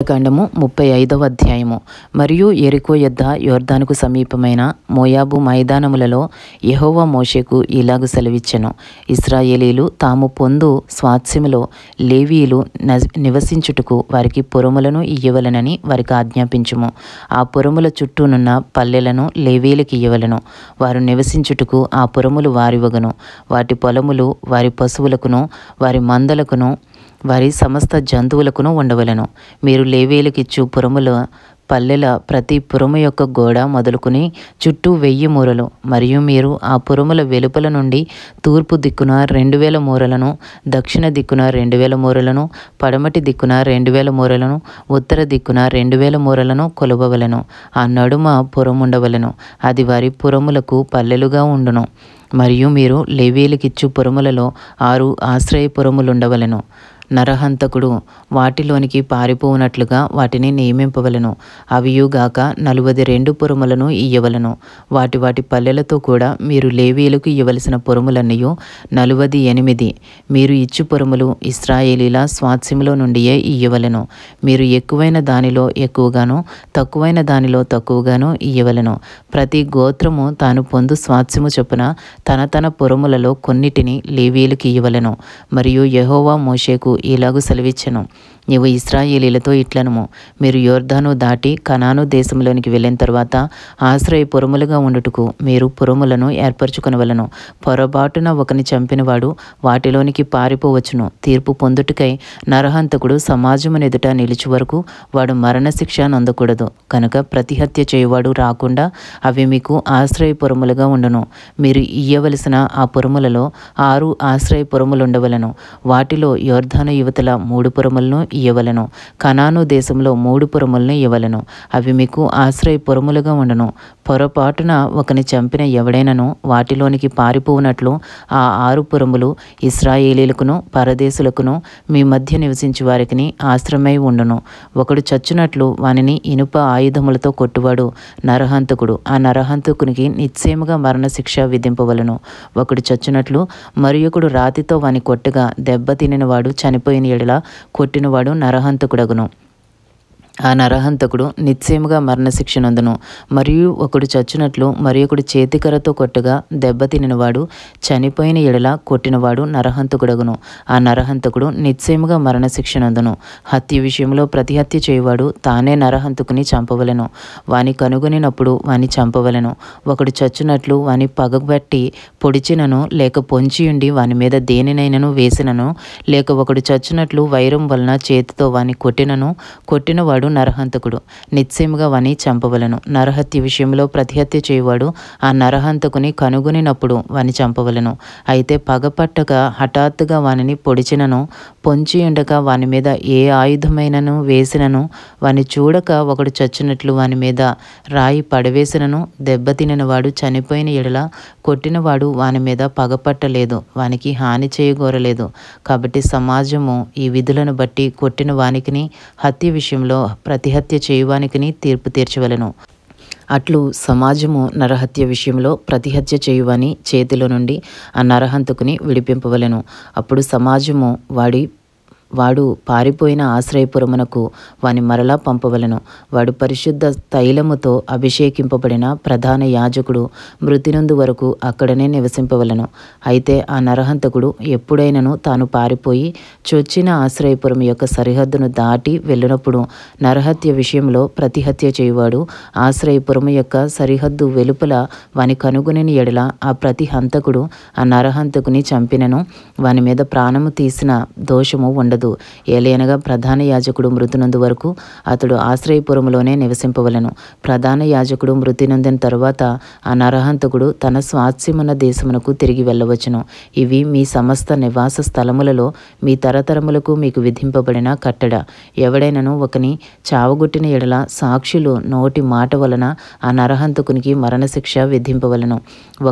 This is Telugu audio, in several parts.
కాండము 35వ అధ్యాయము. మరియు యెరికో యొద్ద యొర్దానుకు సమీపమైన మోయాబు మైదానములలో యెహోవా మోషేకు ఇలాగు సెలవిచ్చెను. ఇశ్రాయేలీలు తాము పొందు స్వాస్థ్యములో లేవీయులు నివసించుటకు వారికి పురములను ఇయ్యవలెనని వారికి ఆజ్ఞాపించుము. ఆ పురముల చుట్టూనున్న పల్లెలను లేవీయులకు ఇయ్యవలెను. వారు నివసించుటకు ఆ పురములు వారివగును. వాటి పొలములు వారి పశువులకును వారి మందలకును వారి సమస్త జంతువులకును ఉండవలెను. మీరు లేవీయులకు ఇచ్చు పురముల పల్లెల ప్రతి పురము యొక్క గోడ మొదలుకొని చుట్టూ 1000 మూరలు, మరియు మీరు ఆ పురముల వెలుపల నుండి తూర్పు దిక్కున 2000 మూరలను, దక్షిణ దిక్కున 2000 మూరలను, పడమటి దిక్కున 2000 మూరలను, ఉత్తర దిక్కున 2000 మూరలను కొలవవలెను. ఆ నడుమ పురముండవలెను. అది వారి పురములకు పల్లెలుగా ఉండును. మరియు మీరు లేవీయులకిచ్చు పురములలో 6 ఆశ్రయపురములుండవలెను. నరహంతకుడు వాటిలోనికి పారిపోవునట్లుగా వాటిని నియమింపవలెను. అవియుగాక 42 పురములను ఇయ్యవలెను. వాటి పల్లెలతో కూడా మీరు లేవీయులకు ఇవ్వవలసిన పురములన్నయూ 48. మీరు ఇచ్చు పురములు ఇశ్రాయేలీల స్వాస్థ్యములో నుండియే ఇయ్యవలెను. మీరు ఎక్కువైన దానిలో ఎక్కువగాను తక్కువైన దానిలో తక్కువగాను ఇయ్యవలెను. ప్రతి గోత్రము తాను పొందు స్వాస్థ్యము చొప్పున తన పురములలో కొన్నిటిని లేవీయులకు ఇయ్యవలెను. మరియు యెహోవా మోషేకు ఇలాగు సెలవిచ్చెను. నీవు ఇశ్రాయేలీలతో ఇట్లనుము, మీరు యొర్దాను దాటి కనాను దేశంలోనికి వెళ్ళిన తర్వాత ఆశ్రయపురములుగా ఉండుటకు మీరు పురములను ఏర్పరచుకొనవలెను. పొరబాటున ఒకని చంపినవాడు వాటిలోనికి పారిపోవచ్చును. తీర్పు పొందుటకై నరహంతకుడు సమాజమునెదుట నిలిచి వరకు వాడు మరణశిక్ష నొందకూడదు. కనుక ప్రతిహత్య చేయువాడు రాకుండా అవి మీకు ఆశ్రయపురములుగా ఉండును. మీరు ఇయ్యవలసిన ఆ పురములలో 6 ఆశ్రయపురములుండవలెను. వాటిలో యొర్దాను యువతల 3 పురములను ఇయ్యవలెను. కనాను దేశంలో 3 పురములను ఇవ్వవలెను. అవి మీకు ఆశ్రయపురములుగా ఉండును. పొరపాటున ఒకని చంపిన ఎవడైనను వాటిలోనికి పారిపోవునట్లు ఆ 6 పురములు ఇశ్రాయేలీలకును పరదేశులకును మీ మధ్య నివసించి వారికి ఆశ్రమై ఉండును. ఒకడు చచ్చునట్లు వానిని ఇనుప ఆయుధములతో కొట్టువాడు నరహంతకుడు. ఆ నరహంతకునికి నిశ్చయముగా మరణశిక్ష విధింపవలెను. ఒకడు చచ్చునట్లు మరియొకడు రాతితో వాని కొట్టగా దెబ్బ తినినవాడు చనిపోయిన ఎడల కొట్టినవాడు నరహంతకుడగును. ఆ నరహంతకుడు నిశ్చయముగా మరణశిక్ష నొందును. మరియు ఒకడు చచ్చునట్లు మరియొకడు చేతికర్రతో కొట్టగా దెబ్బ తినినవాడు చనిపోయిన ఎడల కొట్టినవాడు నరహంతకుడగును. ఆ నరహంతకుడు నిశ్చయముగా మరణశిక్ష నొందును. హత్య విషయంలో ప్రతిహత్య చేయువాడు తానే నరహంతకుని చంపవలెను. వాని కనుగొనినప్పుడు వాని చంపవలెను. ఒకడు చచ్చునట్లు వాని పగబట్టి పొడిచినను లేక పొంచియుండి వాని మీద దేనినైనను వేసినను, లేక ఒకడు చచ్చునట్లు వైరం వలన చేతితో వాని కొట్టినవాడు నరహంతకుడు. నిశ్చయముగా వాని చంపవలెను. నరహత్య విషయంలో ప్రతిహత్య చేయువాడు ఆ నరహంతకుని కనుగొనినప్పుడు వాని చంపవలెను. అయితే పగపట్టక హఠాత్తుగా వానిని పొడిచినను, పొంచి ఉండక వాని మీద ఏ ఆయుధమైనను వేసినను, వాని చూడక ఒకడు చచ్చినట్లు వాని మీద రాయి పడవేసినను, దెబ్బతినినవాడు చనిపోయిన ఎడల కొట్టినవాడు వాని మీద పగపట్టలేదు, వానికి హాని చేయగోరలేదు. కాబట్టి సమాజము ఈ విధులను బట్టి కొట్టిన వానికిని హత్య విషయంలో ప్రతిహత్య చేయువానికిని తీర్పు తీర్చవలెను. అట్లు సమాజము నరహత్య విషయంలో ప్రతిహత్య చేయువాని చేతిలో నుండి ఆ నరహంతకుని విడిపింపవలెను. అప్పుడు సమాజము వాడు పారిపోయిన ఆశ్రయపురమునకు వాని మరలా పంపవలెను. వాడు పరిశుద్ధ తైలముతో అభిషేకింపబడిన ప్రధాన యాజకుడు మృతినందు వరకు అక్కడనే నివసింపవలెను. అయితే ఆ నరహంతకుడు ఎప్పుడైనను తాను పారిపోయి చొచ్చిన ఆశ్రయపురం యొక్క సరిహద్దును దాటి వెళ్ళినప్పుడు నరహత్య విషయంలో ప్రతిహత్య చేయువాడు ఆశ్రయపురం యొక్క సరిహద్దు వెలుపల వాని కనుగొనిన ఎడల ఆ ప్రతి హంతకుడు ఆ నరహంతకుని చంపినను వాని మీద ప్రాణము తీసిన దోషము ఉండదు. ఏలయనగా ప్రధాన యాజకుడు మృతినందు వరకు అతడు ఆశ్రయపురములోనే నివసింపవలెను. ప్రధాన యాజకుడు మృతి నొందిన తరువాత ఆ నరహంతకుడు తన స్వాస్థ్యమున్న దేశమునకు తిరిగి వెళ్ళవచ్చును. ఇవి మీ సమస్త నివాస స్థలములలో మీ తరతరములకు మీకు విధింపబడిన కట్టడ. ఎవడైనను ఒకని చావగొట్టిన ఎడల సాక్షులు నోటి మాట వలన ఆ నరహంతకునికి మరణశిక్ష విధింపవలెను.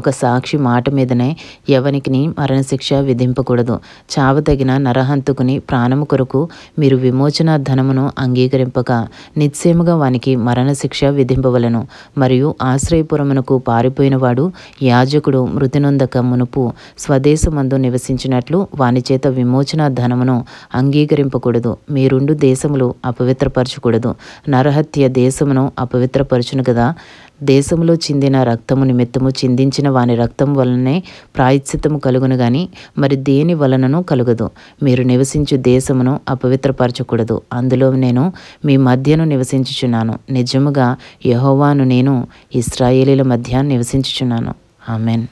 ఒక సాక్షి మాట మీదనే ఎవనికి మరణశిక్ష విధింపకూడదు. చావతగిన నరహంతకుని ప్రాణము కొరకు మీరు విమోచన ధనమును అంగీకరింపక నిశ్చయముగా వానికి మరణశిక్ష విధింపవలను. మరియు ఆశ్రయపురమునకు పారిపోయిన వాడు యాజకుడు మృతి నొందక మునుపు స్వదేశమందు నివసించినట్లు వాని చేత విమోచన ధనమును అంగీకరింపకూడదు. మీరుండు దేశములు అపవిత్రపరచకూడదు. నరహత్య దేశమును అపవిత్రపరచును కదా. దేశములో చిందిన రక్తము నిమిత్తము చిందించిన వాని రక్తం వలననే ప్రాయశ్చిత్తము కలుగును గాని మరి దేని వలనను కలుగదు. మీరు నివసించు దేశమును అపవిత్రపరచకూడదు. అందులో నేను మీ మధ్యను నివసించుచున్నాను. నిజముగా యెహోవాను నేను ఇశ్రాయేలీల మధ్య నివసించుచున్నాను. ఆమెన్.